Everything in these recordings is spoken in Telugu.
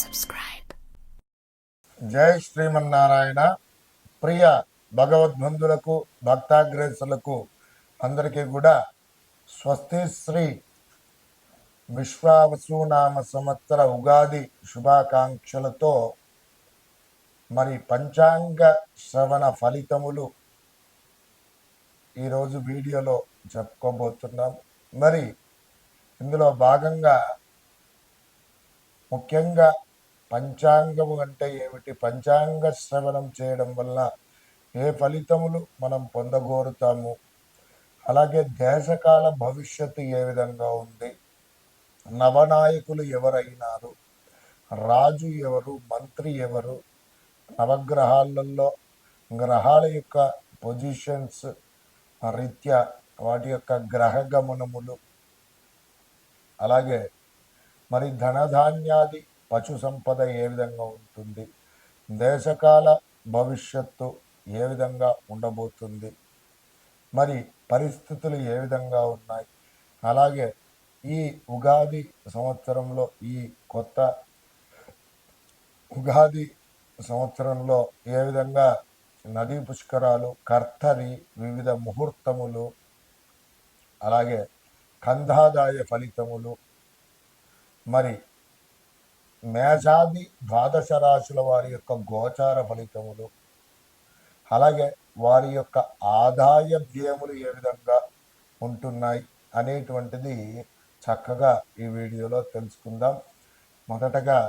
subscribe. జై శ్రీమన్నారాయణ. ప్రియ భగవద్బంధులకు భక్తాగ్రేసులకు అందరికీ కూడా స్వస్తి శ్రీ విశ్వావసునామ సంవత్సర ఉగాది శుభాకాంక్షలతో మరి పంచాంగ శ్రవణ ఫలితములు ఈరోజు వీడియోలో చెప్పుకోబోతున్నాం. మరి ఇందులో భాగంగా ముఖ్యంగా పంచాంగము అంటే ఏమిటి, పంచాంగ శ్రవణం చేయడం వల్ల ఏ ఫలితములు మనం పొందగోరుతాము, అలాగే దేశకాల భవిష్యత్తు ఏ విధంగా ఉంది, నవనాయకులు ఎవరైనారు, రాజు ఎవరు, మంత్రి ఎవరు, నవగ్రహాలలో గ్రహాల యొక్క పొజిషన్స్ రీత్యా వాటి యొక్క గ్రహ గమనములు, అలాగే మరి ధనధాన్యాది పశు సంపద ఏ విధంగా ఉంటుంది, దేశకాల భవిష్యత్తు ఏ విధంగా ఉండబోతుంది, మరి పరిస్థితులు ఏ విధంగా ఉన్నాయి, అలాగే ఈ ఉగాది సంవత్సరంలో ఈ కొత్త ఉగాది సంవత్సరంలో ఏ విధంగా నదీ పుష్కరాలు, కర్తరి, వివిధ ముహూర్తములు, అలాగే కందాదాయ ఫలితములు, మరి మేషాది ద్వాదశ రాశుల వారి యొక్క గోచార ఫలితములు, అలాగే వారి యొక్క ఆదాయ వ్యయములు ఏ విధంగా ఉంటున్నాయి అనేటువంటిది చక్కగా ఈ వీడియోలో తెలుసుకుందాం. మొదటగా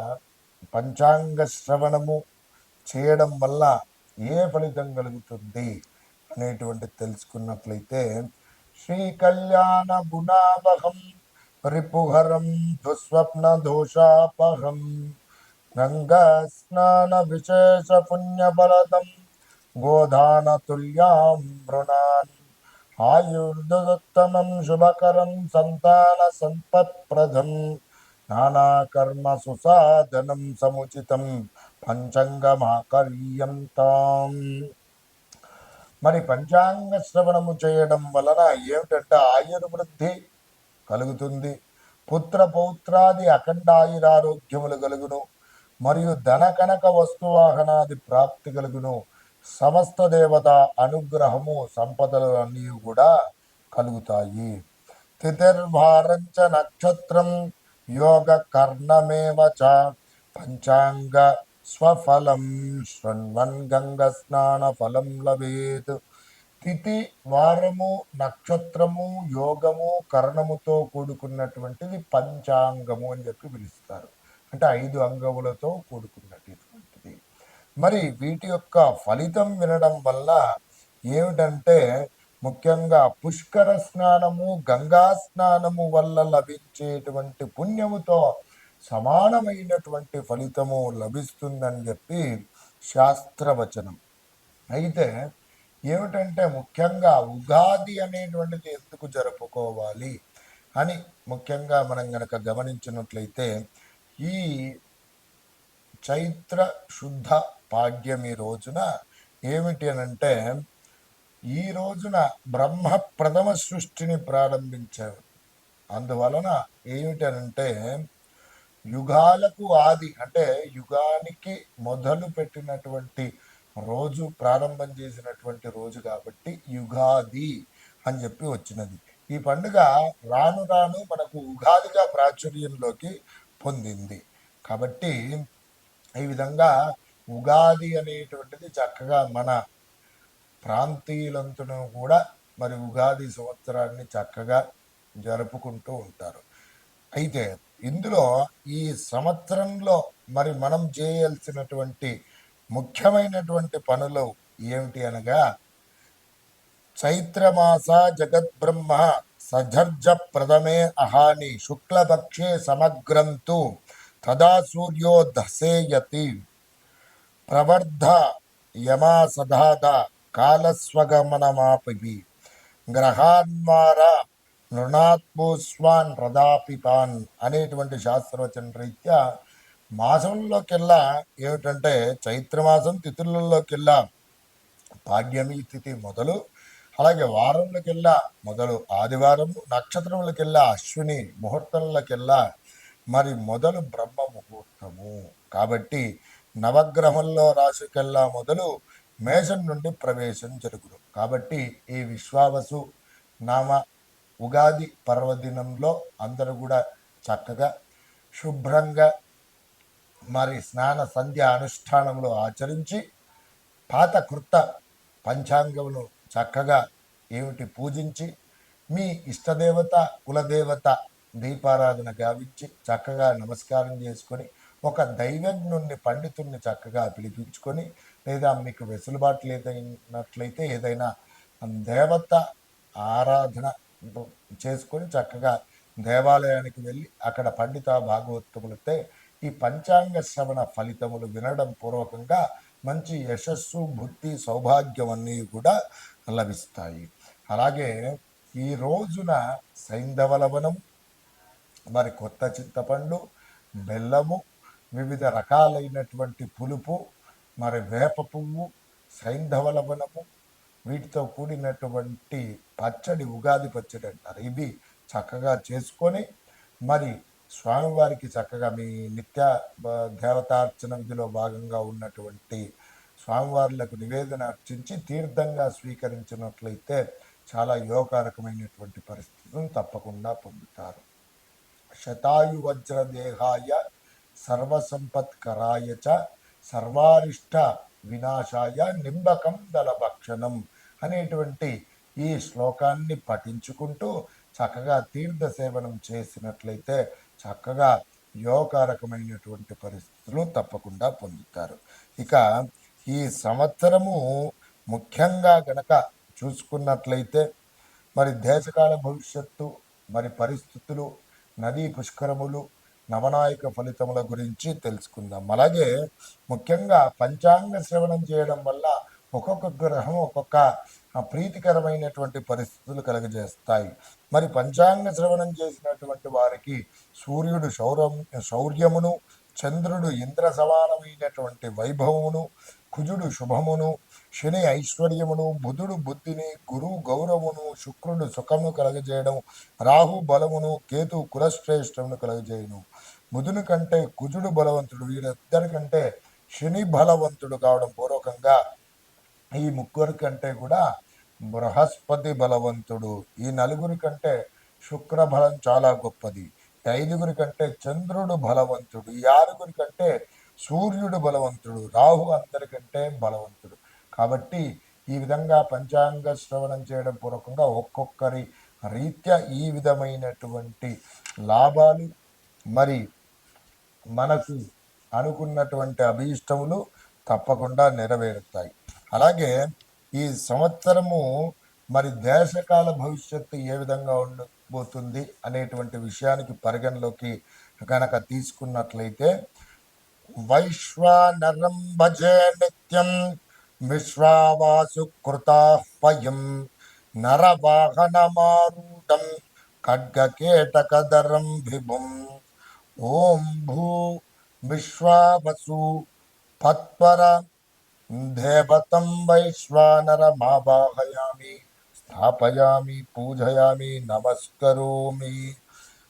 పంచాంగ శ్రవణము చేయడం వల్ల ఏ ఫలితం కలుగుతుంది అనేటువంటిది తెలుసుకున్నట్లయితే, శ్రీ కళ్యాణ గుణావహం రిపుహరం దుస్వప్న దోషాపహం గంగా స్నాన విశేష పుణ్యఫలదం గోదాన తుల్యాం మృణాన్ ఆయుర్దుత్తమం శుభకరం సంతాన సంపత్ప్రదం నానాకర్మ సుసాధనం సముచితం పంచాంగమాకర్యంతాం. మరి పంచాంగ శ్రవణము చేయడం వలన ఏమిటంటే ఆయుర్వృద్ధి కలుగుతుంది, పుత్ర పౌత్రాది అఖండాయురారోగ్యములు కలుగును, మరియు ధన కనక వస్తువాహనాది ప్రాప్తి కలుగును, సమస్త దేవత అనుగ్రహము సంపదలు అన్నీ కూడా కలుగుతాయి. తిథిర్వారంచ నక్షత్రం యోగ కర్ణమేవ చ పంచాంగ స్వఫలం శృణ్వన్ గంగ స్నాన ఫలం లభేత్. తిథి, వారము, నక్షత్రము, యోగము, కరణముతో కూడుకున్నటువంటిది పంచాంగము అని చెప్పి పిలుస్తారు. అంటే 5 అంగములతో కూడుకున్నటువంటిది. మరి వీటి యొక్క ఫలితం వినడం వల్ల ఏమిటంటే ముఖ్యంగా పుష్కర స్నానము, గంగా స్నానము వల్ల లభించేటువంటి పుణ్యముతో సమానమైనటువంటి ఫలితము లభిస్తుందని చెప్పి శాస్త్రవచనం. అయితే ఏమిటంటే ముఖ్యంగా ఉగాది అనేటువంటిది ఎందుకు జరుపుకోవాలి అని ముఖ్యంగా మనం గనక గమనించినట్లయితే, ఈ చైత్ర శుద్ధ పాడ్యమి రోజున ఏమిటి అనంటే, ఈ రోజున బ్రహ్మ ప్రథమ సృష్టిని ప్రారంభించారు. అందువలన ఏమిటి అనంటే యుగాలకు ఆది, అంటే యుగానికి మొదలు పెట్టినటువంటి రోజు, ప్రారంభం చేసినటువంటి రోజు కాబట్టి యుగాది అని చెప్పి వచ్చినది. ఈ పండుగ రాను రాను మనకు ఉగాదిగా ప్రాచుర్యంలోకి పొందింది. కాబట్టి ఈ విధంగా ఉగాది అనేటువంటిది చక్కగా మన ప్రాంతీయులంతా కూడా మరి ఉగాది సంవత్సరాన్ని చక్కగా జరుపుకుంటూ ఉంటారు. అయితే ఇందులో ఈ సంవత్సరంలో మరి మనం చేయాల్సినటువంటి ముఖ్యమైనటువంటి పనులు ఏమిటి అనగా, చైత్రమాస జగద్బ్రహ్మ సజర్జ ప్రథమే అహాని శుక్లపక్షే సమగ్రంతు తదా సూర్యో దశేయతి ప్రవర్ధ యమా సదాద కాలస్వగమనమాపి గ్రహాన్మార నృణాత్మోస్వాన్ రథాపిపాన్ అనేటువంటి శాస్త్రవచన రీత్యా మాసంలోకెల్లా ఏమిటంటే చైత్రమాసం తిథులలోకెల్లా పాడ్యమి తిథి మొదలు, అలాగే వారంలోకెల్లా మొదలు ఆదివారము, నక్షత్రములకెల్లా అశ్విని ముహూర్తంలోకెల్లా మరి మొదలు బ్రహ్మ ముహూర్తము కాబట్టి నవగ్రహంలో రాశికెల్లా మొదలు మేషం నుండి ప్రవేశం జరుగును. కాబట్టి ఈ విశ్వావసు నామ ఉగాది పర్వదినంలో అందరూ కూడా చక్కగా శుభ్రంగా మరి స్నాన సంధ్య అనుష్ఠానములు ఆచరించి పాత కృత పంచాంగమును చక్కగా ఏమిటి పూజించి మీ ఇష్టదేవత కులదేవత దీపారాధన గావించి చక్కగా నమస్కారం చేసుకొని ఒక దైవజ్ఞుణ్ణి పండితుణ్ణి చక్కగా పిలిపించుకొని లేదా మీకు వెసులుబాటు లేదైనట్లయితే ఏదైనా దేవత ఆరాధన చేసుకొని చక్కగా దేవాలయానికి వెళ్ళి అక్కడ పండిత భాగవతములతో ఈ పంచాంగ శ్రవణ ఫలితములు వినడం పూర్వకంగా మంచి యశస్సు బుద్ధి సౌభాగ్యం అన్నీ కూడా లభిస్తాయి. అలాగే ఈ రోజున సైంధవ లవణం మరి కొత్త చింతపండు బెల్లము వివిధ రకాలైనటువంటి పులుపు మరి వేప పువ్వు సైంధవ లవణము వీటితో కూడినటువంటి పచ్చడి ఉగాది పచ్చడి అంటారు. ఇవి చక్కగా చేసుకొని మరి స్వామివారికి చక్కగా మీ నిత్య దేవతార్చన విధిలో భాగంగా ఉన్నటువంటి స్వామివారులకు నివేదన అర్చించి తీర్థంగా స్వీకరించినట్లయితే చాలా యోగకారకమైనటువంటి పరిస్థితులను తప్పకుండా పొందుతారు. శతాయు వజ్రదేహాయ సర్వసంపత్కరాయ చ సర్వారిష్ట వినాశాయ నింబకం దళభక్షణం అనేటువంటి ఈ శ్లోకాన్ని పఠించుకుంటూ చక్కగా తీర్థ సేవనం చేసినట్లయితే చక్కగా యోగకారకమైనటువంటి పరిస్థితులు తప్పకుండా పొందుతారు. ఇక ఈ సంవత్సరము ముఖ్యంగా గనక చూసుకున్నట్లయితే మరి దేశకాల భవిష్యత్తు మరి పరిస్థితులు నదీ పుష్కరములు నవనాయక ఫలితముల గురించి తెలుసుకుందాం. అలాగే ముఖ్యంగా పంచాంగ శ్రవణం చేయడం వల్ల ఒక్కొక్క గ్రహం ఒక్కొక్క ప్రీతికరమైనటువంటి పరిస్థితులు కలుగజేస్తాయి. మరి పంచాంగ శ్రవణం చేసినటువంటి వారికి సూర్యుడు శౌర్యమును, చంద్రుడు ఇంద్ర సమానమైనటువంటి వైభవమును, కుజుడు శుభమును, శని ఐశ్వర్యమును, బుధుడు బుద్ధిని, గురువు గౌరవమును, శుక్రుడు సుఖమును కలగజేయడం, రాహు బలమును, కేతు కులశ్రేష్టమును కలగజేయను. బుధుని కంటే కుజుడు బలవంతుడు, వీరిద్దరికంటే శని బలవంతుడు కావడం పూర్వకంగా ఈ ముగ్గురి కంటే కూడా బృహస్పతి బలవంతుడు, ఈ నలుగురి కంటే శుక్ర బలం చాలా గొప్పది, ఐదుగురి కంటే చంద్రుడు బలవంతుడు, ఈ ఆరుగురి కంటే సూర్యుడు బలవంతుడు, రాహు అందరికంటే బలవంతుడు. కాబట్టి ఈ విధంగా పంచాంగ శ్రవణం చేయడం పూర్వకంగా ఒక్కొక్కరి రీత్యా ఈ విధమైనటువంటి లాభాలు మరి మనకు అనుకున్నటువంటి అభీష్టములు తప్పకుండా నెరవేరుతాయి. అలాగే ఈ సంవత్సరము మరి దేశకాల భవిష్యత్తు ఏ విధంగా ఉండబోతుంది అనేటువంటి విషయానికి పరిగణలోకి కనుక తీసుకున్నట్లయితే వైశ్వానరం భజే నిత్యం విశ్వావాసు కృతాహ్వయం నరవాహనమారూఢం ఖడ్గకేటకధరం విభుం ఓం భూ విశ్వావసు పత్వర దేవతం వైశ్వానరమావాహయామి స్థాపయామి పూజయామి నమస్కరోమి.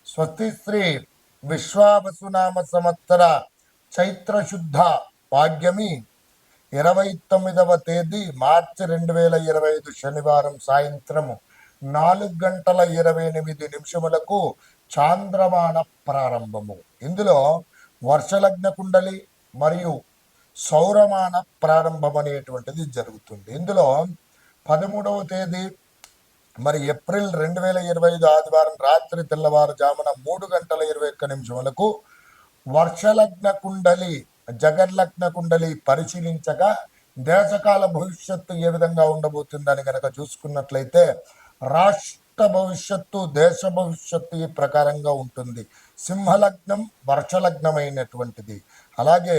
స్వస్తి శ్రీ విశ్వావసునామ సంవత్సర చైత్రశుద్ధ పాడ్యమి 29వ తేదీ మార్చి 2025 శనివారం సాయంత్రము 4:28 చాంద్రమాన ప్రారంభము. ఇందులో వర్షలగ్న కుండలి మరియు సౌరమాన ప్రారంభం అనేటువంటిది జరుగుతుంది. ఇందులో 13వ తేదీ మరి ఏప్రిల్ 2025 ఆదివారం రాత్రి తెల్లవారుజామున 3:21 వర్షలగ్న కుండలి జగర్లగ్న కుండలి పరిశీలించగా దేశకాల భవిష్యత్తు ఏ విధంగా ఉండబోతుందని కనుక చూసుకున్నట్లయితే రాష్ట్ర భవిష్యత్తు దేశ భవిష్యత్తు ఈ ప్రకారంగా ఉంటుంది. సింహలగ్నం వర్షలగ్నమైనటువంటిది. అలాగే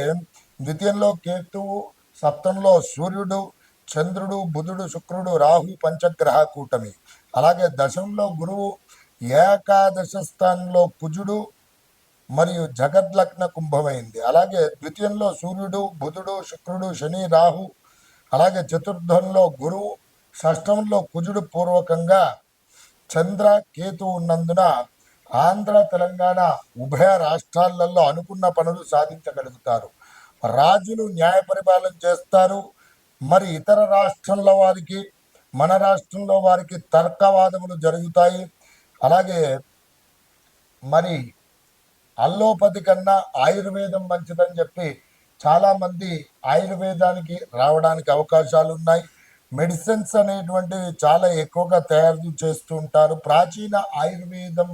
ద్వితీయంలో కేతువు, సప్తంలో సూర్యుడు, చంద్రుడు, బుధుడు, శుక్రుడు, రాహు పంచగ్రహ కూటమి. అలాగే దశంలో గురువు, ఏకాదశ స్థానంలో కుజుడు మరియు జగద్లగ్న కుంభమైంది. అలాగే ద్వితీయంలో సూర్యుడు, బుధుడు, శుక్రుడు, శని, రాహు. అలాగే చతుర్థంలో గురువు, షష్టంలో కుజుడు పూర్వకంగా చంద్ర కేతు ఉన్నందున ఆంధ్ర తెలంగాణ ఉభయ రాష్ట్రాలలో అనుకున్న పనులు సాధించగలుగుతారు. రాజులు న్యాయ పరిపాలన చేస్తారు. మరి ఇతర రాష్ట్రంలో వారికి మన రాష్ట్రంలో వారికి తర్కవాదములు జరుగుతాయి. అలాగే మరి అల్లోపతి కన్నా ఆయుర్వేదం మంచిదని చెప్పి చాలామంది ఆయుర్వేదానికి రావడానికి అవకాశాలు ఉన్నాయి. మెడిసిన్స్ అనేటువంటివి చాలా ఎక్కువగా తయారు చేస్తూ ఉంటారు. ప్రాచీన ఆయుర్వేదం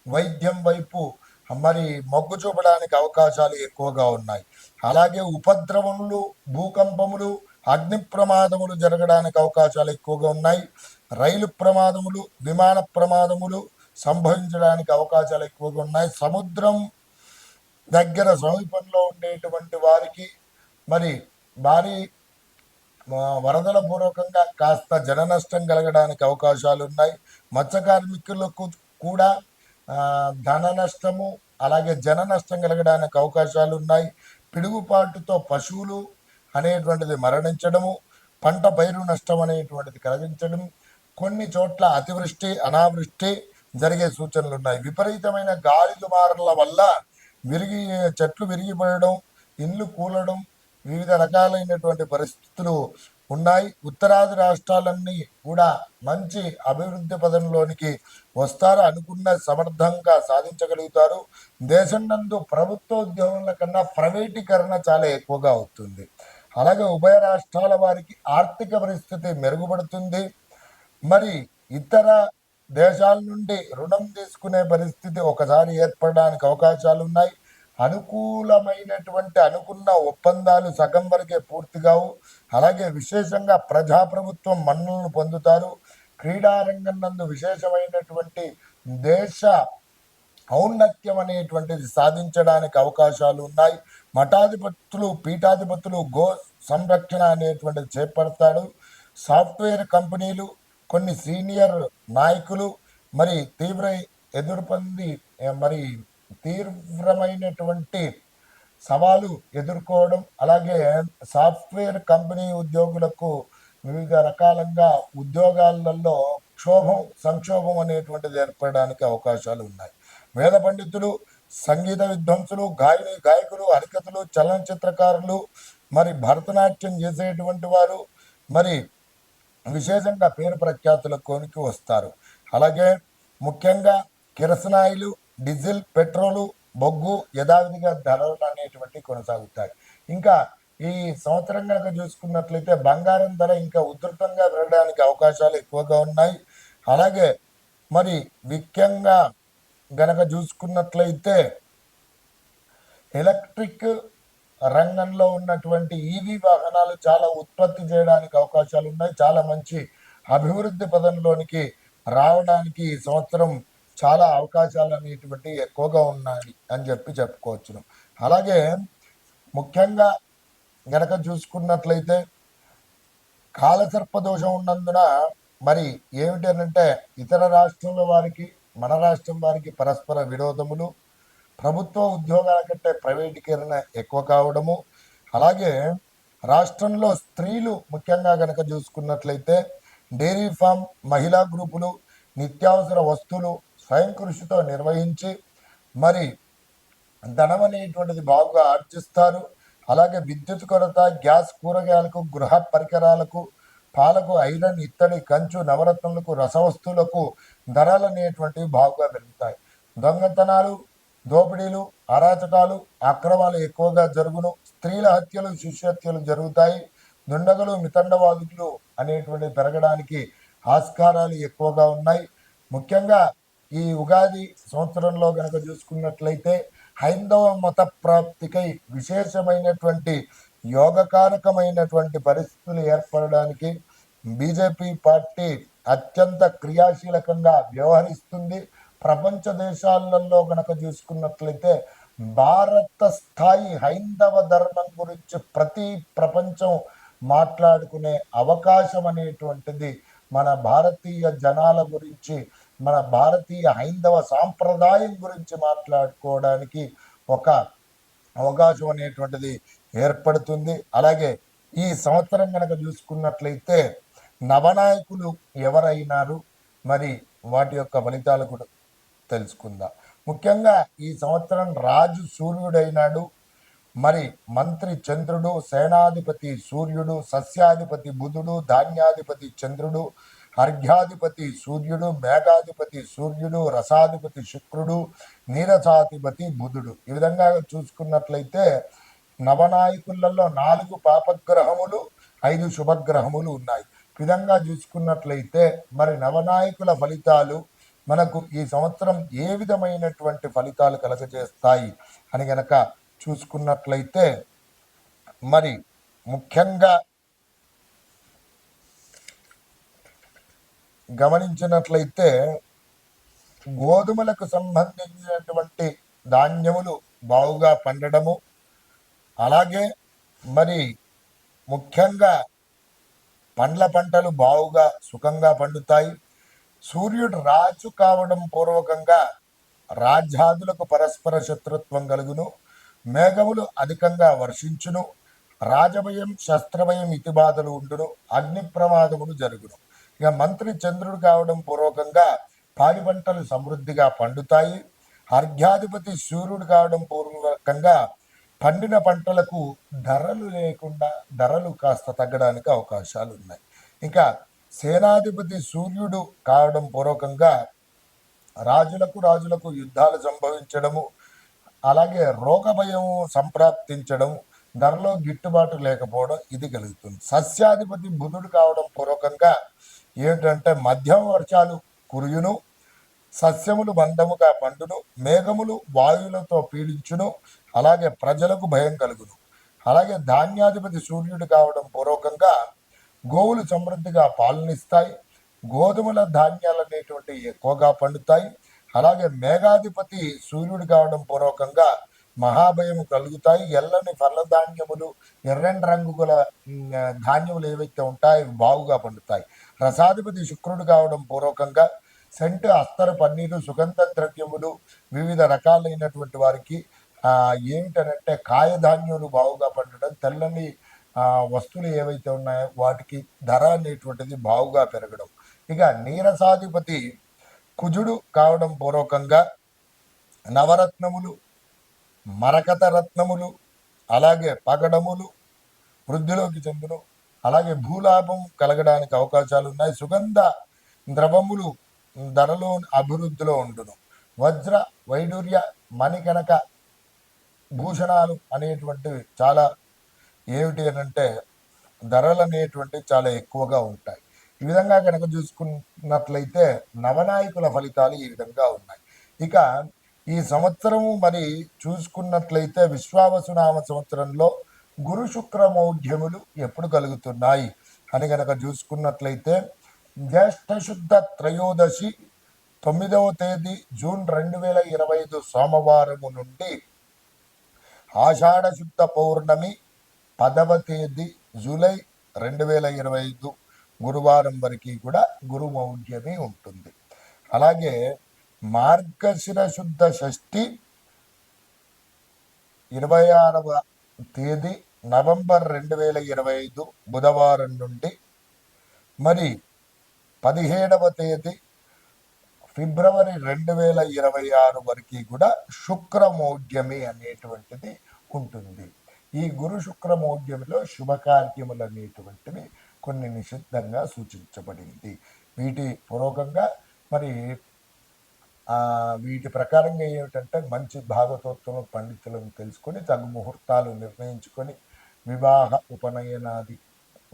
వైద్యం వైపు మరి మొగ్గు చూపడానికి అవకాశాలు ఎక్కువగా ఉన్నాయి. అలాగే ఉపద్రవములు, భూకంపములు, అగ్ని ప్రమాదములు జరగడానికి అవకాశాలు ఎక్కువగా ఉన్నాయి. రైలు ప్రమాదములు, విమాన ప్రమాదములు సంభవించడానికి అవకాశాలు ఎక్కువగా ఉన్నాయి. సముద్రం దగ్గర సమీపంలో ఉండేటువంటి వారికి మరి భారీ వరదల పూర్వకంగా కాస్త జన నష్టం కలగడానికి అవకాశాలు ఉన్నాయి. మత్స్య కార్మికులకు కూడా ధన నష్టము అలాగే జన నష్టం కలగడానికి అవకాశాలు ఉన్నాయి. పిడుగుపాటుతో పశువులు అనేటువంటిది మరణించడము, పంట పైరు నష్టం అనేటువంటిది కలిగించడం, కొన్ని చోట్ల అతివృష్టి అనావృష్టి జరిగే సూచనలు ఉన్నాయి. విపరీతమైన గాలి దుమారాల వల్ల చెట్లు విరిగిపడడం, ఇండ్లు కూలడం, వివిధ రకాలైనటువంటి పరిస్థితులు ఉన్నాయి. ఉత్తరాది రాష్ట్రాలన్నీ కూడా మంచి అభివృద్ధి పదంలోనికి వస్తారు. అనుకున్న సమర్థంగా సాధించగలుగుతారు. దేశం నందు ప్రభుత్వ ఉద్యోగుల కన్నా ప్రైవేటీకరణ చాలా ఎక్కువగా అవుతుంది. అలాగే ఉభయ రాష్ట్రాల వారికి ఆర్థిక పరిస్థితి మెరుగుపడుతుంది. మరి ఇతర దేశాల నుండి రుణం తీసుకునే పరిస్థితి ఒకసారి ఏర్పడడానికి అవకాశాలు ఉన్నాయి. అనుకున్న ఒప్పందాలు సగం వరకే పూర్తిగావు. అలాగే విశేషంగా ప్రజాప్రభుత్వం మన్నలను పొందుతారు. క్రీడారంగం నందు విశేషమైనటువంటి దేశ ఔన్నత్యం అనేటువంటిది సాధించడానికి అవకాశాలు ఉన్నాయి. మఠాధిపతులు, పీఠాధిపతులు గో సంరక్షణ అనేటువంటిది చేపడతాడు. సాఫ్ట్వేర్ కంపెనీలు, కొన్ని సీనియర్ నాయకులు మరి తీవ్రమైనటువంటి సవాలు ఎదుర్కోవడం, అలాగే సాఫ్ట్వేర్ కంపెనీ ఉద్యోగులకు వివిధ రకాలంగా ఉద్యోగాలలో సంక్షోభం అనేటువంటిది ఏర్పడడానికి అవకాశాలు ఉన్నాయి. వేద పండితులు, సంగీత విద్వాంసులు, గాయకులు, హరికథలు, చలనచిత్రకారులు, మరి భరతనాట్యం చేసేటువంటి వారు మరి విశేషంగా పేరు ప్రఖ్యాతులకి వస్తారు. అలాగే ముఖ్యంగా కిరసనాయిలు, డీజిల్, పెట్రోలు, బొగ్గు యథావిధిగా ధరలు అనేటువంటివి కొనసాగుతాయి. ఇంకా ఈ సంవత్సరం కనుక చూసుకున్నట్లయితే బంగారం ధర ఇంకా ఉధృతంగా పెరగడానికి అవకాశాలు ఎక్కువగా ఉన్నాయి. అలాగే మరి ముఖ్యంగా గనక చూసుకున్నట్లయితే ఎలక్ట్రిక్ రంగంలో ఉన్నటువంటి ఈవీ వాహనాలు చాలా ఉత్పత్తి చేయడానికి అవకాశాలు ఉన్నాయి. చాలా మంచి అభివృద్ధి పదంలోనికి రావడానికి ఈ సంవత్సరం చాలా అవకాశాలు అనేటువంటివి ఎక్కువగా ఉన్నాయి అని చెప్పుకోవచ్చును. అలాగే ముఖ్యంగా గనక చూసుకున్నట్లయితే కాలసర్ప దోషం ఉన్నందున మరి ఏమిటనంటే ఇతర రాష్ట్రంలో వారికి మన రాష్ట్రం వారికి పరస్పర విరోధములు, ప్రభుత్వ ఉద్యోగాల కంటే ప్రైవేటీకరణ ఎక్కువ కావడము, అలాగే రాష్ట్రంలో స్త్రీలు ముఖ్యంగా కనుక చూసుకున్నట్లయితే డైరీ ఫామ్, మహిళా గ్రూపులు, నిత్యావసర వస్తువులు స్వయం కృషితో నిర్వహించి మరి ధనం అనేటువంటిది బాగా ఆర్జిస్తారు. అలాగే విద్యుత్ కొరత, గ్యాస్, కూరగాయలకు, గృహ పరికరాలకు, పాలకు, ఐరన్, ఇత్తడి, కంచు, నవరత్నాలకు, రసవస్తువులకు ధరలు అనేటువంటివి బాగా పెరుగుతాయి. దొంగతనాలు, దోపిడీలు, అరాచకాలు, అక్రమాలు ఎక్కువగా జరుగును. స్త్రీల హత్యలు, శిశు హత్యలు జరుగుతాయి. దుండగులు, మితండవాదులు అనేటువంటి పెరగడానికి ఆస్కారాలు ఎక్కువగా ఉన్నాయి. ముఖ్యంగా ఈ ఉగాది సంవత్సరంలో కనుక చూసుకున్నట్లయితే హైందవ మత ప్రాప్తికై విశేషమైనటువంటి యోగకారకమైనటువంటి పరిస్థితులు ఏర్పడడానికి బీజేపీ పార్టీ అత్యంత క్రియాశీలకంగా వ్యవహరిస్తుంది. ప్రపంచ దేశాలలో గనక చూసుకున్నట్లయితే భారత స్థాయి హైందవ ధర్మం గురించి ప్రతి ప్రపంచం మాట్లాడుకునే అవకాశం అనేటువంటిది మన భారతీయ జనాల గురించి, మన భారతీయ హైందవ సాంప్రదాయం గురించి మాట్లాడుకోవడానికి ఒక అవకాశం అనేటువంటిది ఏర్పడుతుంది. అలాగే ఈ సంవత్సరం కనుక చూసుకున్నట్లయితే నవనాయకులు ఎవరైనారు, మరి వాటి యొక్క ఫలితాలు కూడా తెలుసుకుందాం. ముఖ్యంగా ఈ సంవత్సరం రాజు సూర్యుడైనాడు. మరి మంత్రి చంద్రుడు, సేనాధిపతి సూర్యుడు, సస్యాధిపతి బుధుడు, ధాన్యాధిపతి చంద్రుడు, అర్ఘ్యాధిపతి సూర్యుడు, మేఘాధిపతి సూర్యుడు, రసాధిపతి శుక్రుడు, నీరసాధిపతి బుధుడు. ఈ విధంగా చూసుకున్నట్లయితే నవనాయకులలో 4 పాపగ్రహములు, 5 శుభగ్రహములు ఉన్నాయి. ఈ విధంగా చూసుకున్నట్లయితే మరి నవనాయకుల ఫలితాలు మనకు ఈ సంవత్సరం ఏ విధమైనటువంటి ఫలితాలు కలగజేస్తాయి అని గనక చూసుకున్నట్లయితే మరి ముఖ్యంగా గమనించినట్లయితే గోధుమలకు సంబంధించినటువంటి ధాన్యములు బాగుగా పండడము, అలాగే మరి ముఖ్యంగా పండ్ల పంటలు బాగుగా సుఖంగా పండుతాయి. సూర్యుడు రాజు కావడం పూర్వకంగా రాజ్యాదులకు పరస్పర శత్రుత్వం కలుగును, మేఘములు అధికంగా వర్షించును, రాజభయం శస్త్రభయం ఇతిబాధలు ఉండును, అగ్ని ప్రమాదములు జరుగును. ఇక మంత్రి చంద్రుడు కావడం పూర్వకంగా పాడి పంటలు సమృద్ధిగా పండుతాయి. అర్ఘ్యాధిపతి సూర్యుడు కావడం పూర్వకంగా పండిన పంటలకు ధరలు లేకుండా ధరలు కాస్త తగ్గడానికి అవకాశాలు ఉన్నాయి. ఇంకా సేనాధిపతి సూర్యుడు కావడం పూర్వకంగా రాజులకు యుద్ధాలు సంభవించడము, అలాగే రోగ భయం సంప్రాప్తించడం, ధరలో గిట్టుబాటు లేకపోవడం ఇది కలుగుతుంది. సస్యాధిపతి బుధుడు కావడం పూర్వకంగా ఏమిటంటే మధ్యమ వర్షాలు కురియును, సస్యములు మందముగా పండును, మేఘములు వాయువులతో పీడించును, అలాగే ప్రజలకు భయం కలుగును. అలాగే ధాన్యాధిపతి సూర్యుడు కావడం పూర్వకంగా గోవులు సమృద్ధిగా పాలనిస్తాయి, గోధుమల ధాన్యాలు అనేటువంటి ఎక్కువగా పండుతాయి. అలాగే మేఘాధిపతి సూర్యుడు కావడం పూర్వకంగా మహాభయము కలుగుతాయి. ఎల్లని ఫలధాన్యములు, ఎర్రని రంగు గల ధాన్యములు ఏవైతే ఉంటాయో బాగుగా పండుతాయి. రసాధిపతి శుక్రుడు కావడం పూర్వకంగా సెంటు, అస్తరు, పన్నీరు, సుగంధ ద్రవ్యములు వివిధ రకాలైనటువంటి వారికి ఏమిటనంటే కాయధాన్యములు బాగుగా పండడం, తెల్లని వస్తువులు ఏవైతే ఉన్నాయో వాటికి ధర అనేటువంటిది బాగుగా పెరగడం. ఇక నీరసాధిపతి కుజుడు కావడం పూర్వకంగా నవరత్నములు, మరకత రత్నములు, అలాగే పగడములు వృద్ధిలోకి చెందును, అలాగే భూలాభం కలగడానికి అవకాశాలు ఉన్నాయి. సుగంధ ద్రవములు ధరలో అభివృద్ధిలో ఉండును. వజ్ర వైడూర్య మణికనక భూషణాలు అనేటువంటివి చాలా ఏమిటి అంటే ధరలు అనేటువంటివి చాలా ఎక్కువగా ఉంటాయి. ఈ విధంగా కనుక చూసుకున్నట్లయితే నవనాయకుల ఫలితాలు ఈ విధంగా ఉన్నాయి. ఇక ఈ సంవత్సరము మరి చూసుకున్నట్లయితే విశ్వావసునామ సంవత్సరంలో గురు శుక్ర మౌఢ్యములు ఎప్పుడు కలుగుతున్నాయి అని కనుక చూసుకున్నట్లయితే జ్యేష్ఠ శుద్ధ త్రయోదశి 9వ తేదీ జూన్ 2025 సోమవారము నుండి ఆషాఢ శుద్ధ పౌర్ణమి 10వ తేదీ జూలై 2025 గురువారం వరకు కూడా గురు మౌఢ్యమి ఉంటుంది. అలాగే మార్గశిర శుద్ధ షష్ఠి 26వ తేదీ నవంబర్ 2025 బుధవారం నుండి మరి 17వ తేదీ ఫిబ్రవరి 2026 వరకు కూడా శుక్రమౌఢ్యమి అనేటువంటిది ఉంటుంది. ఈ గురు శుక్రమౌఢ్యమిలో శుభకార్యములు అనేటువంటివి కొన్ని నిషిద్ధంగా సూచించబడింది. వీటి పూర్వకంగా మరి వీటి ప్రకారంగా ఏమిటంటే మంచి భాగవతోత్తమ పండితులను తెలుసుకొని తగు ముహూర్తాలు నిర్ణయించుకొని వివాహ ఉపనయనాది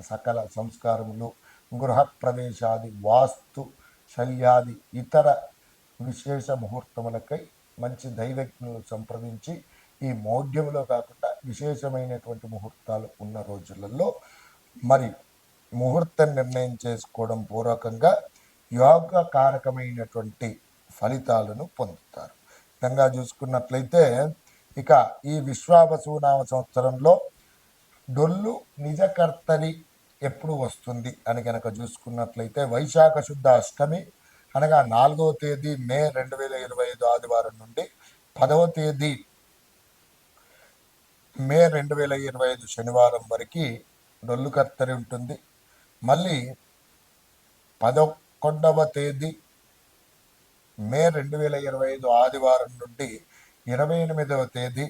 సకల సంస్కారములు, గృహ ప్రవేశాది, వాస్తు శల్యాది ఇతర విశేష ముహూర్తములకై మంచి దైవజ్ఞులు సంప్రదించి ఈ మౌఢ్యములో కాకుండా విశేషమైనటువంటి ముహూర్తాలు ఉన్న రోజులలో మరి ముహూర్తం నిర్ణయం చేసుకోవడం పూర్వకంగా యోగకారకమైనటువంటి ఫలితాలను పొందుతారు. విధంగా చూసుకున్నట్లయితే ఇక ఈ విశ్వావసునామ సంవత్సరంలో డొల్లు నిజకర్తరి ఎప్పుడు వస్తుంది అని కనుక చూసుకున్నట్లయితే వైశాఖ శుద్ధ అష్టమి అనగా 4వ తేదీ మే 2025 ఆదివారం నుండి 10వ తేదీ మే 2025 శనివారం వరకు డొల్లు కర్తరి ఉంటుంది. మళ్ళీ 11వ తేదీ మే 2025 ఆదివారం నుండి 28వ తేదీ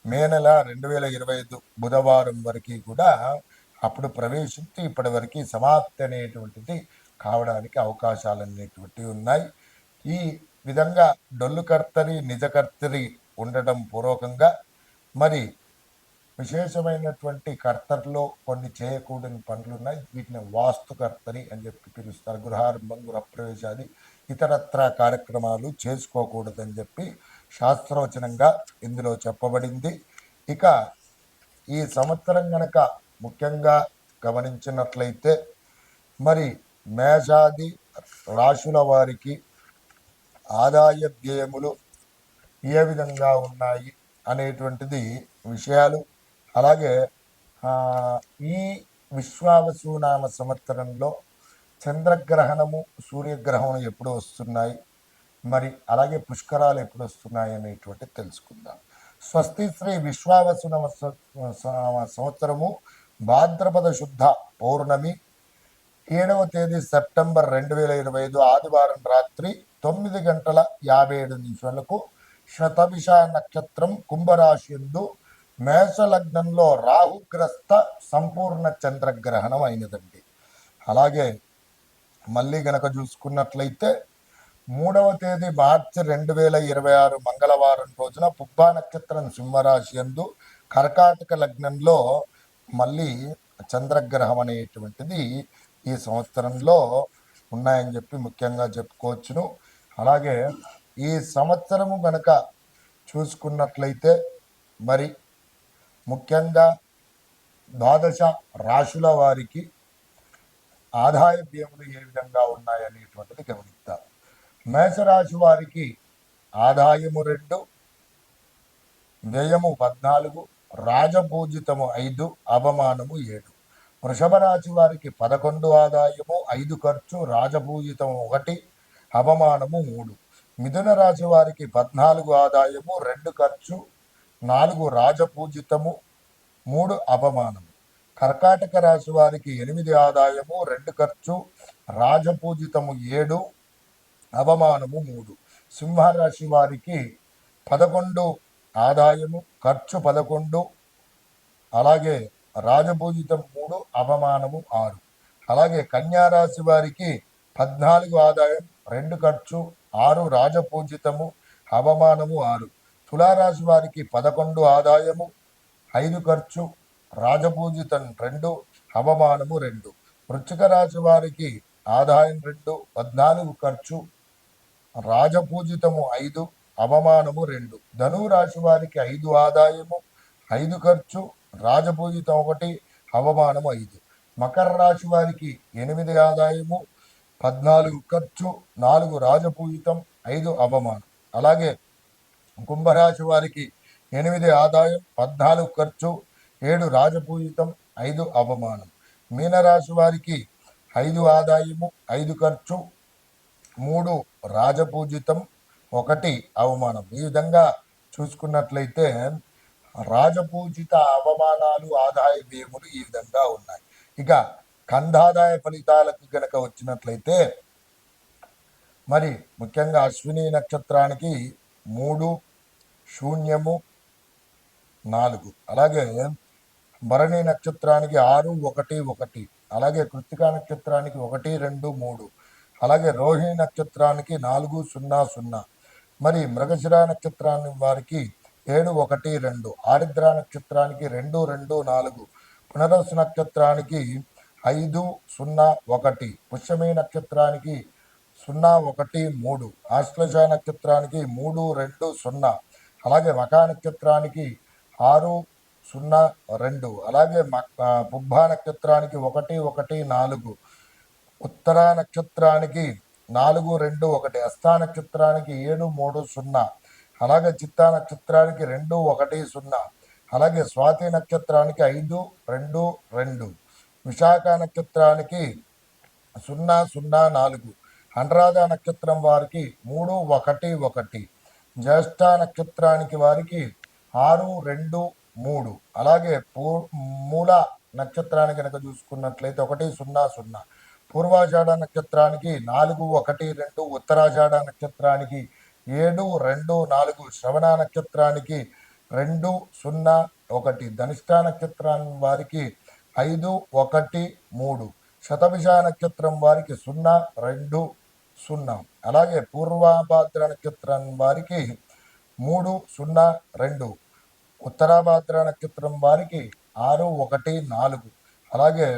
మే నెల 2025 బుధవారం వరకు కూడా అప్పుడు ప్రవేశించి ఇప్పటి వరకు సమాప్తి అనేటువంటిది కావడానికి అవకాశాలు అనేటువంటివి ఉన్నాయి. ఈ విధంగా డొల్లు కర్తరి నిజకర్తరి ఉండటం పూర్వకంగా మరి విశేషమైనటువంటి కర్తరిలో కొన్ని చేయకూడని పనులు ఉన్నాయి. వీటిని వాస్తుకర్తరి అని చెప్పి పిలుస్తారు. గృహారంభం, గృహప్రవేశాది ఇతరత్ర కార్యక్రమాలు చేసుకోకూడదని చెప్పి శాస్త్రవచనంగా ఇందులో చెప్పబడింది. ఇక ఈ సంవత్సరం గనక ముఖ్యంగా గమనించినట్లయితే మరి మేషాది రాశుల వారికి ఆదాయ వ్యయములు ఏ విధంగా ఉన్నాయి అనేటువంటిది విషయాలు. అలాగే ఈ విశ్వావసునామ సంవత్సరంలో చంద్రగ్రహణము సూర్యగ్రహణం ఎప్పుడు వస్తున్నాయి, మరి అలాగే పుష్కరాలు ఎప్పుడు వస్తున్నాయి అనేటువంటి తెలుసుకుందాం. స్వస్తి శ్రీ విశ్వావసునామ సంవత్సరము భాద్రపద శుద్ధ పౌర్ణమి 7వ తేదీ సెప్టెంబర్ 2025 ఆదివారం రాత్రి 9:57 శతభిష నక్షత్రం కుంభరాశి యందు మేషలగ్నంలో రాహుగ్రస్త సంపూర్ణ చంద్రగ్రహణం అయినదండి. అలాగే మళ్ళీ గనక చూసుకున్నట్లయితే 3వ తేదీ మార్చి 2026 మంగళవారం రోజున పుబ్బా నక్షత్రం సింహరాశి యందు కర్కాటక లగ్నంలో మళ్ళీ చంద్రగ్రహం అనేటువంటిది ఈ సంవత్సరంలో ఉన్నాయని చెప్పి ముఖ్యంగా చెప్పుకోవచ్చును. అలాగే ఈ సంవత్సరము గనక చూసుకున్నట్లయితే మరి ముఖ్యంగా ద్వాదశ రాశుల వారికి ఆదాయ వ్యయములు ఏ విధంగా ఉన్నాయనేటువంటిది గమనిద్దాం. మేషరాశి వారికి ఆదాయము 2, వ్యయము 14, రాజపూజితము 5, అవమానము 7. వృషభ రాశి వారికి 11 ఆదాయము, 5 ఖర్చు, రాజపూజితము 1, అవమానము 3. మిథున రాశి వారికి 14 ఆదాయము, 2 ఖర్చు, 4 రాజపూజితము, 3 అవమానము. కర్కాటక రాశి వారికి 8 ఆదాయము, 2 ఖర్చు, రాజపూజితము 7, అవమానము 3. సింహరాశి వారికి 11 ఆదాయము, ఖర్చు 11, అలాగే రాజపూజితం 3, అవమానము 6. అలాగే కన్యారాశి వారికి 14 ఆదాయం, 2 ఖర్చు, 6 రాజపూజితము, అవమానము 6. తులారాశి వారికి 11 ఆదాయము, 5 ఖర్చు, రాజపూజితం 2, అవమానము 2. వృశ్చిక రాశి వారికి ఆదాయం 2, 14 ఖర్చు, రాజపూజితము 5, అవమానము 2. ధనురాశి వారికి 5 ఆదాయము, 5 ఖర్చు, రాజపూజితం 1, అవమానము 5. మకర రాశి వారికి 8 ఆదాయము, 14 ఖర్చు, 4 రాజపూజితం, 5 అవమానం. అలాగే కుంభరాశి వారికి 8 ఆదాయం, 14 ఖర్చు, 7 రాజపూజితం, 5 అవమానం. మీనరాశి వారికి 5 ఆదాయము, 5 ఖర్చు, 3 రాజపూజితం, 1 అవమానం. ఈ విధంగా చూసుకున్నట్లయితే రాజపూజిత, అవమానాలు, ఆదాయ వ్యయములు ఈ విధంగా ఉన్నాయి. ఇక కందాదాయ ఫలితాలకు గనక వచ్చినట్లయితే మరి ముఖ్యంగా అశ్విని నక్షత్రానికి 3, 0, 4. అలాగే భరణి నక్షత్రానికి 6, 1, 1. అలాగే కృత్తికా నక్షత్రానికి 1, 2, 3. అలాగే రోహిణి నక్షత్రానికి 4, 0, 0. మరి మృగశిర నక్షత్రాన్ని వారికి 7, 1, 2. ఆరిద్ర నక్షత్రానికి 2, 2, 4. పునరసు నక్షత్రానికి 5, 0, 1. పుష్యమి నక్షత్రానికి 0, 1, 3. ఆశ్లేష నక్షత్రానికి 3, 2, 0. అలాగే మకా నక్షత్రానికి 6, 0, 2. అలాగే పుబ్బా నక్షత్రానికి 1, 1, 4. ఉత్తర నక్షత్రానికి 4, 2, 1. హస్తా నక్షత్రానికి 7, 3, 0. అలాగే చిత్తా నక్షత్రానికి 2, 1, 0. అలాగే స్వాతి నక్షత్రానికి 5, 2, 2. విశాఖ నక్షత్రానికి 0, 0, 4. అనురాధ నక్షత్రం వారికి 3, 1, 1. జ్యేష్ఠ నక్షత్రానికి వారికి 6, 2, 3. అలాగే మూల నక్షత్రానికి కనుక చూసుకున్నట్లయితే 1, 0, 0. పూర్వాషాఢ నక్షత్రానికి 4, 1, 2, ఉత్తరాషాఢ నక్షత్రానికి 7, 2, 4, శ్రవణ నక్షత్రానికి 2, 0, 1, ధనిష్ఠా నక్షత్రం వారికి 5, 1, 3, శతభిష నక్షత్రం వారికి 0, 2, 0, అలాగే పూర్వభాద్ర నక్షత్రం వారికి 3, 0, 2, ఉత్తరాభాద్ర నక్షత్రం వారికి 6, 1, 4, అలాగే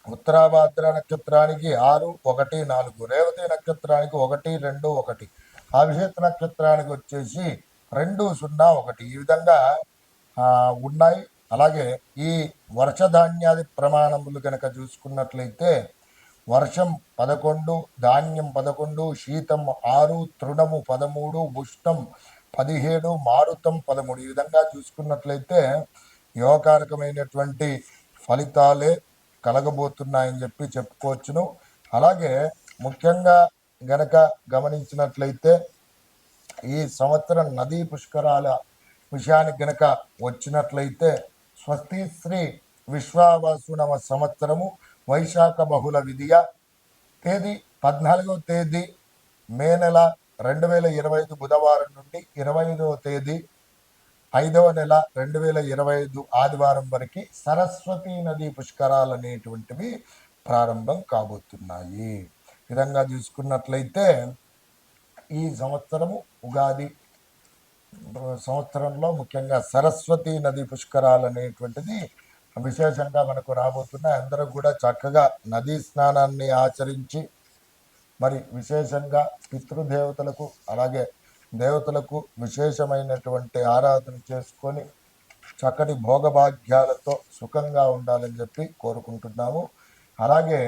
ఉత్తరాభాద్ర నక్షత్రానికి 6, 1, 4, రేవతి నక్షత్రానికి 1, 2, 1, అభిషేక్ నక్షత్రానికి వచ్చేసి 2, 0, 1 ఈ విధంగా ఉన్నాయి. అలాగే ఈ వర్షధాన్యాది ప్రమాణములు కనుక చూసుకున్నట్లయితే వర్షం 11, ధాన్యం 11, శీతం 6, తృణము 13, ఉష్ణం 17, మారుతం 13 ఈ విధంగా చూసుకున్నట్లయితే యోగకారకమైనటువంటి ఫలితాలే కలగబోతున్నాయని చెప్పి చెప్పుకోవచ్చును. అలాగే ముఖ్యంగా గనక గమనించినట్లయితే ఈ సంవత్సరం నదీ పుష్కరాల విషయానికి గనక వచ్చినట్లయితే స్వస్తి శ్రీ విశ్వావసునవ సంవత్సరము వైశాఖ బహుళ విధియ తేదీ 14వ తేదీ మే నెల 2025 బుధవారం నుండి 25వ తేదీ 5వ నెల 2025 ఆదివారం వరకు సరస్వతీ నదీ పుష్కరాలు అనేటువంటివి ప్రారంభం కాబోతున్నాయి. విధంగా చూసుకున్నట్లయితే ఈ సంవత్సరము ఉగాది సంవత్సరంలో ముఖ్యంగా సరస్వతీ నది పుష్కరాలు అనేటువంటిది విశేషంగా మనకు రాబోతున్నాయి. అందరూ కూడా చక్కగా నదీ స్నానాన్ని ఆచరించి మరి విశేషంగా పితృదేవతలకు అలాగే దేవతలకు విశేషమైనటువంటి ఆరాధన చేసుకొని చక్కటి భోగభాగ్యాలతో సుఖంగా ఉండాలని చెప్పి కోరుకుంటున్నాము. అలాగే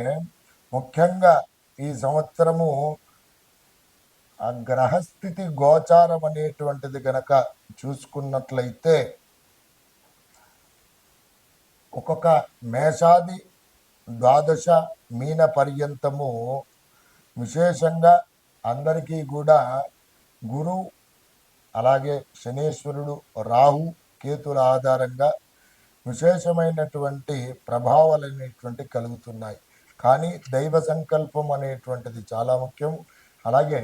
ముఖ్యంగా ఈ సంవత్సరము ఆ గ్రహస్థితి గోచారం అనేటువంటిది గనక చూసుకున్నట్లయితే ఒక్కొక్క మేషాది ద్వాదశ మీన పర్యంతము విశేషంగా అందరికీ కూడా గురు అలాగే శనేశ్వరుడు రాహు కేతుల ఆధారంగా విశేషమైనటువంటి ప్రభావాలు అనేటువంటి కలుగుతున్నాయి. కానీ దైవ సంకల్పం అనేటువంటిది చాలా ముఖ్యం. అలాగే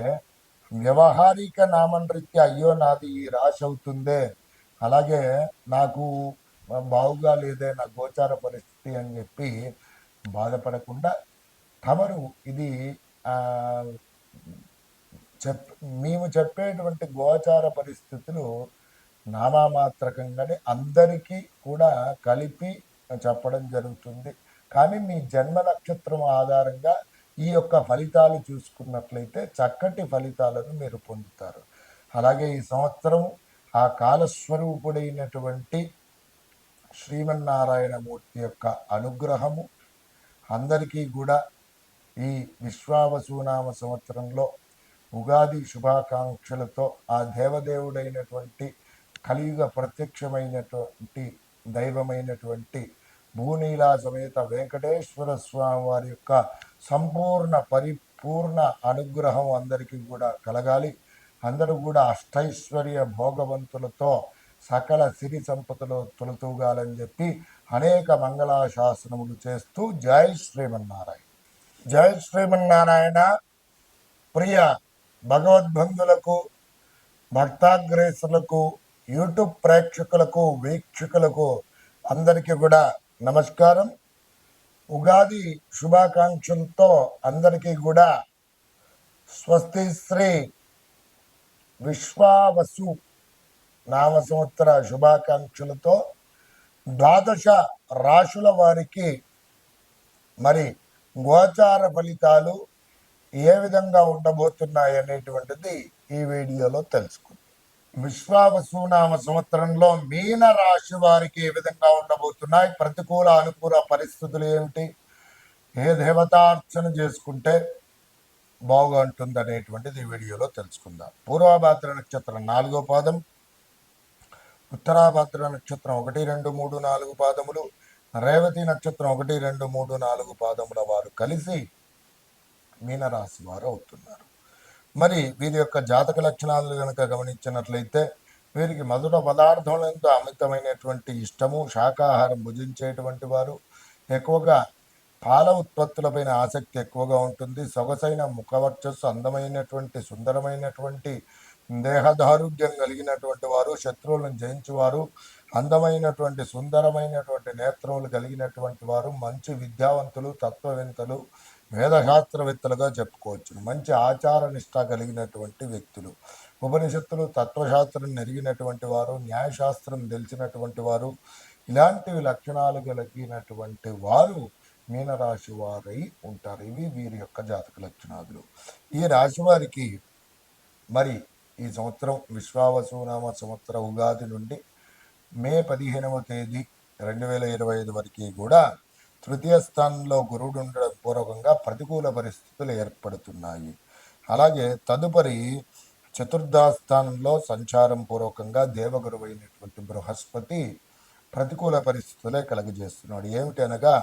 వ్యవహారిక నామనృత్య అయ్యో నాది ఈ రాశి అవుతుందే, అలాగే నాకు బావుగా లేదే నా గోచార పరిస్థితి అని చెప్పి బాధపడకుండా తమరు ఇది మేము చెప్పేటువంటి గోచార పరిస్థితులు నామమాత్రకంగానే అందరికీ కూడా కలిపి చెప్పడం జరుగుతుంది. కానీ మీ జన్మ నక్షత్రం ఆధారంగా ఈ యొక్క ఫలితాలు చూసుకున్నట్లయితే చక్కటి ఫలితాలను మీరు పొందుతారు. అలాగే ఈ సంవత్సరం ఆ కాలస్వరూపుడైనటువంటి శ్రీమన్నారాయణమూర్తి యొక్క అనుగ్రహము అందరికీ కూడా ఈ విశ్వావసునామ సంవత్సరంలో ఉగాది శుభాకాంక్షలతో ఆ దేవదేవుడైనటువంటి కలియుగ ప్రత్యక్షమైనటువంటి దైవమైనటువంటి భూనీలా సమేత వెంకటేశ్వర స్వామి వారి యొక్క సంపూర్ణ పరిపూర్ణ అనుగ్రహం అందరికీ కూడా కలగాలి. అందరూ కూడా అష్టైశ్వర్య భోగవంతులతో సకల సిరి సంపదలు తొలతూగాలని చెప్పి అనేక మంగళాశాసనములు చేస్తూ జై శ్రీమన్నారాయణ. జై శ్రీమన్నారాయణ. ప్రియ భగవద్బంధులకు, భక్తాగ్రేసులకు, యూట్యూబ్ ప్రేక్షకులకు, వీక్షకులకు అందరికీ కూడా నమస్కారం. ఉగాది శుభాకాంక్షలతో అందరికీ కూడా స్వస్తి శ్రీ విశ్వావసు నామ సంవత్సర శుభాకాంక్షలతో ద్వాదశ రాశుల వారికి మరి గోచార ఫలితాలు ఏ విధంగా ఉండబోతున్నాయి అనేటువంటిది ఈ వీడియోలో తెలుసుకుందాం. విశ్వావసునామ సంవత్సరంలో మీన రాశి వారికి ఏ విధంగా ఉండబోతున్నాయి, ప్రతికూల అనుకూల పరిస్థితులు ఏమిటి, ఏ దేవతార్చన చేసుకుంటే బాగుంటుంది అనేటువంటిది ఈ వీడియోలో తెలుసుకుందాం. పూర్వభాద్ర నక్షత్రం 4వ పాదం, ఉత్తరాభాద్ర నక్షత్రం 1, 2, 3, 4 పాదములు, రేవతి నక్షత్రం 1, 2, 3, 4 పాదముల వారు కలిసి మీనరాశి వారు అవుతున్నారు. మరి వీరి యొక్క జాతక లక్షణాలు కనుక గమనించినట్లయితే వీరికి మధుర పదార్థములంతో అమితమైనటువంటి ఇష్టము, శాకాహారం భుజించేటువంటి వారు, ఎక్కువగా పాల ఉత్పత్తులపైన ఆసక్తి ఎక్కువగా ఉంటుంది. సొగసైన ముఖవర్చస్సు, అందమైనటువంటి సుందరమైనటువంటి దేహదారుఢ్యం కలిగినటువంటి వారు, శత్రువులను జయించువారు, అందమైనటువంటి సుందరమైనటువంటి నేత్రములు కలిగినటువంటి వారు, మంచి విద్యావంతులు, తత్వవేత్తలు, వేదశాస్త్రవేత్తలుగా చెప్పుకోవచ్చును. మంచి ఆచార నిష్ట కలిగినటువంటి వ్యక్తులు, ఉపనిషత్తులు తత్వశాస్త్రం నెరిగినటువంటి వారు, న్యాయశాస్త్రం తెలిసినటువంటి వారు, ఇలాంటివి లక్షణాలు కలిగినటువంటి వారు మీనరాశి వారై ఉంటారు. ఇవి వీరి యొక్క జాతక లక్షణాలు. ఈ రాశి వారికి మరి ఈ సంవత్సరం విశ్వావసునామ సంవత్సర ఉగాది నుండి మే 15వ తేదీ 2025 వరకు కూడా తృతీయ స్థానంలో గురుడు ఉండడం పూర్వకంగా ప్రతికూల పరిస్థితులు ఏర్పడుతున్నాయి. అలాగే తదుపరి చతుర్థ స్థానంలో సంచారం పూర్వకంగా దేవగురువు అయినటువంటి బృహస్పతి ప్రతికూల పరిస్థితులే కలుగజేస్తున్నాడు. ఏమిటనగా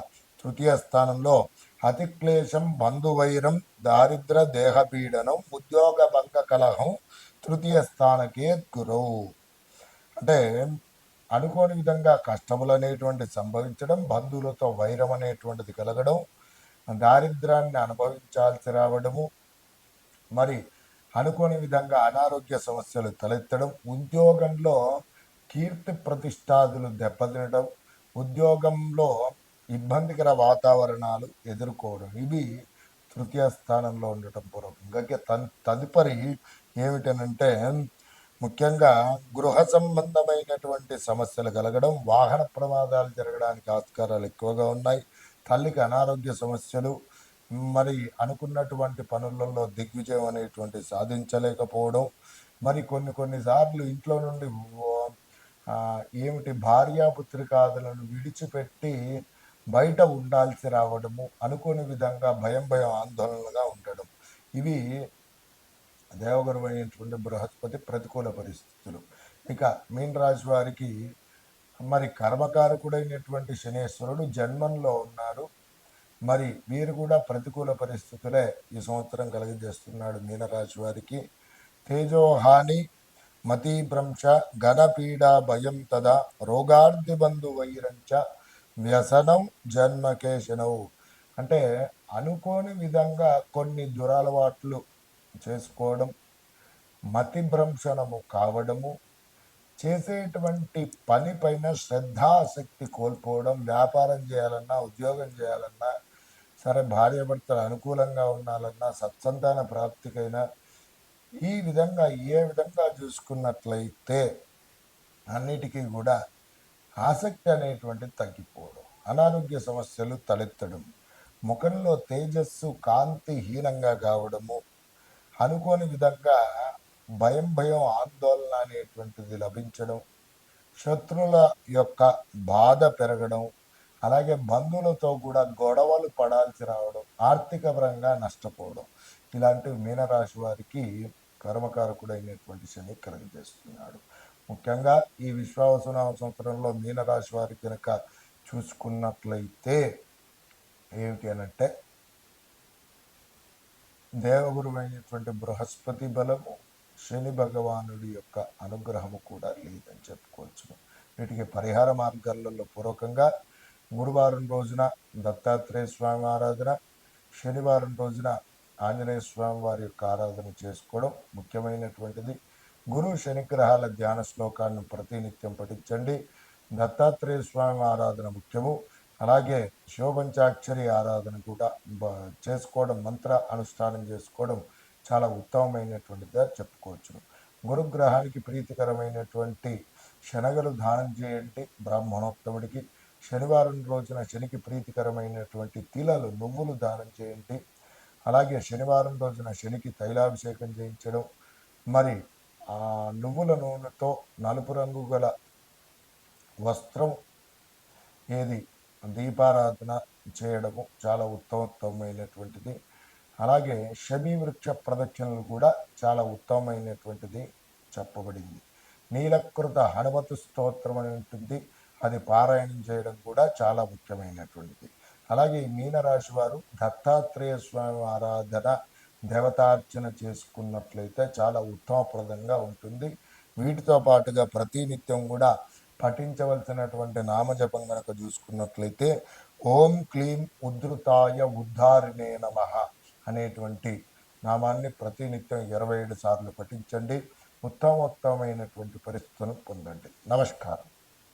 తృతీయ స్థానంలో అతిక్లేశం, బంధువైరం, దారిద్ర, దేహపీడనం, ఉద్యోగ భంగ కలహం తృతీయ స్థానకే గురువు. అంటే అనుకోని విధంగా కష్టములు అనేటువంటి సంభవించడం, బంధువులతో వైరం అనేటువంటిది కలగడం, దారిద్రాన్ని అనుభవించాల్సి రావడము, మరి అనుకోని విధంగా అనారోగ్య సమస్యలు తలెత్తడం, ఉద్యోగంలో కీర్తి ప్రతిష్టాదులు దెబ్బతినడం, ఉద్యోగంలో ఇబ్బందికర వాతావరణాలు ఎదుర్కోవడం, ఇవి తృతీయ స్థానంలో ఉండటం పూర్వకంగా. తదుపరి ఏమిటనంటే ముఖ్యంగా గృహ సంబంధమైనటువంటి సమస్యలు కలగడం, వాహన ప్రమాదాలు జరగడానికి ఆస్కారాలు ఎక్కువగా ఉన్నాయి, తల్లికి అనారోగ్య సమస్యలు, మరి అనుకున్నటువంటి పనులలో దిగ్విజయం అనేటువంటి సాధించలేకపోవడం, మరి కొన్నిసార్లు ఇంట్లో నుండి ఏమిటి భార్యాపుత్రికాదులను విడిచిపెట్టి బయట ఉండాల్సి రావడము, అనుకోని విధంగా భయం ఆందోళనగా ఉండడం, ఇవి దేవగురువు అయినటువంటి బృహస్పతి ప్రతికూల పరిస్థితులు. ఇక మీన రాశి వారికి మరి కర్మకారకుడైనటువంటి శనేశ్వరుడు జన్మంలో ఉన్నారు. మరి వీరు కూడా ప్రతికూల పరిస్థితులే ఈ సంవత్సరం కలిగజేస్తున్నాడు మీనరాశి వారికి. తేజోహాని, మతీభ్రంశ, ఘనపీడ, భయం తదా, రోగార్ధి బంధు వైరంచ, వ్యసనం జన్మకేశనవు. అంటే అనుకోని విధంగా కొన్ని దురలవాట్లు చేసుకోవడం, మతిభ్రంశనము కావడము, చేసేటువంటి పని పైన శ్రద్ధాశక్తి కోల్పోవడం, వ్యాపారం చేయాలన్నా, ఉద్యోగం చేయాలన్నా సరే, భార్యాభర్తలు అనుకూలంగా ఉండాలన్నా, సత్సంతాన ప్రాప్తికైనా ఈ విధంగా ఏ విధంగా చూసుకున్నట్లయితే అన్నిటికీ కూడా ఆసక్తి అనేటువంటిది తగ్గిపోవడం, అనారోగ్య సమస్యలు తలెత్తడం, ముఖంలో తేజస్సు కాంతి హీనంగా కావడము, అనుకోని విధంగా భయం ఆందోళన అనేటువంటిది లభించడం, శత్రువుల యొక్క బాధ పెరగడం, అలాగే బంధువులతో కూడా గొడవలు పడాల్సి రావడం, ఆర్థిక పరంగా నష్టపోవడం, ఇలాంటివి మీనరాశి వారికి కర్మకారకుడైనటువంటి శని కలుగజేస్తున్నాడు. ముఖ్యంగా ఈ విశ్వావసునామ సంవత్సరంలో మీనరాశి వారి కనుక చూసుకున్నట్లయితే ఏమిటి అనంటే దేవగురువైనటువంటి బృహస్పతి బలము, శని భగవానుడి యొక్క అనుగ్రహము కూడా లేదని చెప్పుకోవచ్చు. వీటికి పరిహార మార్గాలలో పూర్వకంగా గురువారం రోజున దత్తాత్రేయ స్వామి ఆరాధన, శనివారం రోజున ఆంజనేయ స్వామి వారి యొక్క ఆరాధన చేసుకోవడం ముఖ్యమైనటువంటిది. గురు శనిగ్రహాల ధ్యాన శ్లోకాన్ని ప్రతినిత్యం పఠించండి. దత్తాత్రేయ స్వామి ఆరాధన ముఖ్యము. అలాగే శివపంచాక్షరి ఆరాధన కూడా చేసుకోవడం, మంత్ర అనుష్ఠానం చేసుకోవడం చాలా ఉత్తమమైనటువంటిదిగా చెప్పుకోవచ్చును. గురుగ్రహానికి ప్రీతికరమైనటువంటి శనగలు దానం చేయండి బ్రాహ్మణోత్తముడికి. శనివారం రోజున శనికి ప్రీతికరమైనటువంటి తిలలు, నువ్వులు దానం చేయండి. అలాగే శనివారం రోజున శనికి తైలాభిషేకం చేయించడం, మరి ఆ నువ్వుల నూనెతో నలుపు రంగు గల వస్త్రం ఏది దీపారాధన చేయడము చాలా ఉత్తమమైనటువంటిది. అలాగే శమీ వృక్ష ప్రదక్షిణలు కూడా చాలా ఉత్తమమైనటువంటిది చెప్పబడింది. నీలకృత హనుమతు స్తోత్రం అని ఉంటుంది, అది పారాయణం చేయడం కూడా చాలా ముఖ్యమైనటువంటిది. అలాగే మీనరాశి వారు దత్తాత్రేయ స్వామి ఆరాధన, దేవతార్చన చేసుకున్నట్లయితే చాలా ఉత్తమప్రదంగా ఉంటుంది. వీటితో పాటుగా ప్రతినిత్యం కూడా పఠించవలసినటువంటి నామజపం కనుక చూసుకున్నట్లయితే ఓం క్లీం ఉద్ధృతాయ ఉద్ధారిణే నమః అనేటువంటి నామాన్ని ప్రతినిత్యం 27 సార్లు పఠించండి. ఉత్తమోత్తమైనటువంటి పరిస్థితులను పొందండి. నమస్కారం.